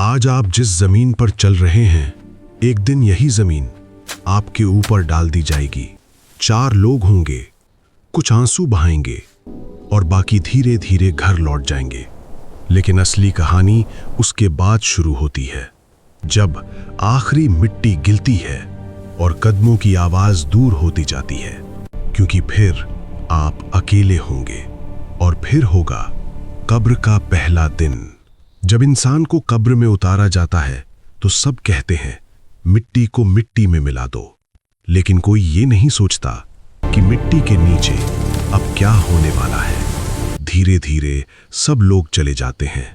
आज आप जिस जमीन पर चल रहे हैं, एक दिन यही जमीन आपके ऊपर डाल दी जाएगी। 4 लोग होंगे, कुछ आंसू बहाएंगे और बाकी धीरे धीरे घर लौट जाएंगे। लेकिन असली कहानी उसके बाद शुरू होती है, जब आखिरी मिट्टी गिरती है और कदमों की आवाज दूर होती जाती है, क्योंकि फिर आप अकेले होंगे और फिर होगा कब्र का पहला दिन। जब इंसान को कब्र में उतारा जाता है तो सब कहते हैं मिट्टी को मिट्टी में मिला दो, लेकिन कोई ये नहीं सोचता कि मिट्टी के नीचे अब क्या होने वाला है। धीरे धीरे सब लोग चले जाते हैं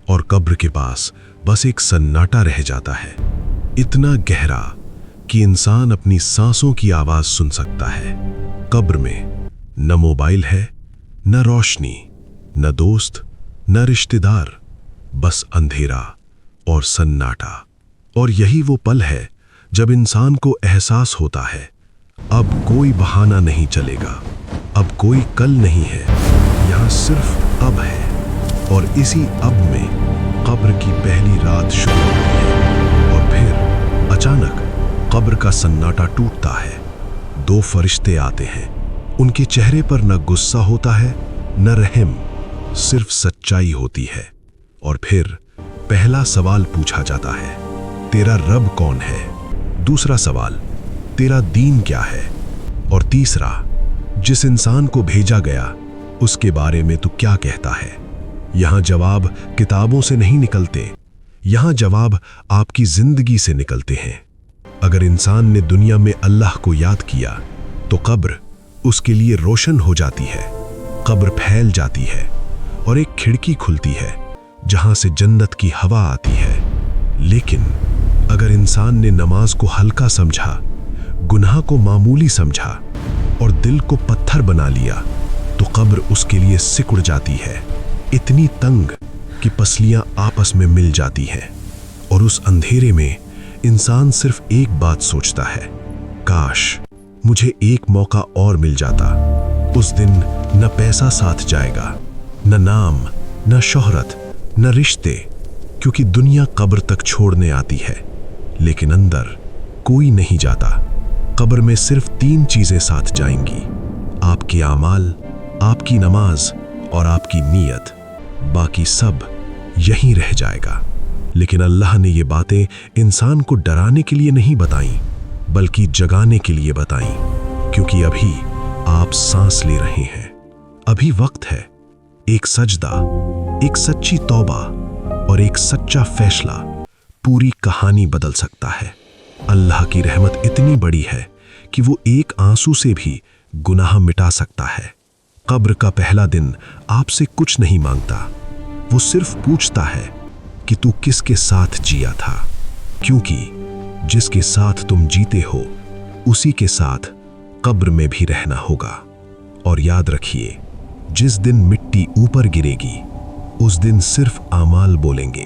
और कब्र के पास बस एक सन्नाटा रह जाता है, इतना गहरा कि इंसान अपनी सांसों की आवाज सुन सकता है। कब्र में न मोबाइल है, न रोशनी, न दोस्त, न रिश्तेदार, बस अंधेरा और सन्नाटा। और यही वो पल है जब इंसान को एहसास होता है अब कोई बहाना नहीं चलेगा, अब कोई कल नहीं है, यहाँ सिर्फ अब है। और इसी अब में कब्र की पहली रात शुरू होती है और फिर अचानक कब्र का सन्नाटा टूटता है। 2 फरिश्ते आते हैं, उनके चेहरे पर न गुस्सा होता है न रहम, सिर्फ सच्चाई होती है। और फिर पहला सवाल पूछा जाता है, तेरा रब कौन है? दूसरा सवाल, तेरा दीन क्या है? और तीसरा, जिस इंसान को भेजा गया उसके बारे में तू क्या कहता है? यहां जवाब किताबों से नहीं निकलते, यहां जवाब आपकी जिंदगी से निकलते हैं। अगर इंसान ने दुनिया में अल्लाह को याद किया तो कब्र उसके लिए रोशन हो जाती है, कब्र फैल जाती है और एक खिड़की खुलती है जहां से जन्नत की हवा आती है। लेकिन अगर इंसान ने नमाज को हल्का समझा, गुनाह को मामूली समझा और दिल को पत्थर बना लिया तो कब्र उसके लिए सिकुड़ जाती है, इतनी तंग कि पसलियां आपस में मिल जाती हैं। और उस अंधेरे में इंसान सिर्फ एक बात सोचता है, काश मुझे एक मौका और मिल जाता। उस दिन न पैसा साथ जाएगा, न नाम, न शोहरत, न रिश्ते, क्योंकि दुनिया कब्र तक छोड़ने आती है, लेकिन अंदर कोई नहीं जाता। कब्र में सिर्फ 3 चीजें साथ जाएंगी, आपके आमाल, आपकी नमाज और आपकी नीयत। बाकी सब यहीं रह जाएगा। लेकिन अल्लाह ने ये बातें इंसान को डराने के लिए नहीं बताई, बल्कि जगाने के लिए बताई, क्योंकि अभी आप सांस ले रहे हैं, अभी वक्त है। एक सजदा, एक सच्ची तौबा और एक सच्चा फैसला पूरी कहानी बदल सकता है। अल्लाह की रहमत इतनी बड़ी है कि वो एक आंसू से भी गुनाह मिटा सकता है। कब्र का पहला दिन आपसे कुछ नहीं मांगता, वो सिर्फ पूछता है कि तू किसके साथ जिया था, क्योंकि जिसके साथ तुम जीते हो उसी के साथ कब्र में भी रहना होगा। और याद रखिए, जिस दिन मिट्टी ऊपर गिरेगी उस दिन सिर्फ आमाल बोलेंगे,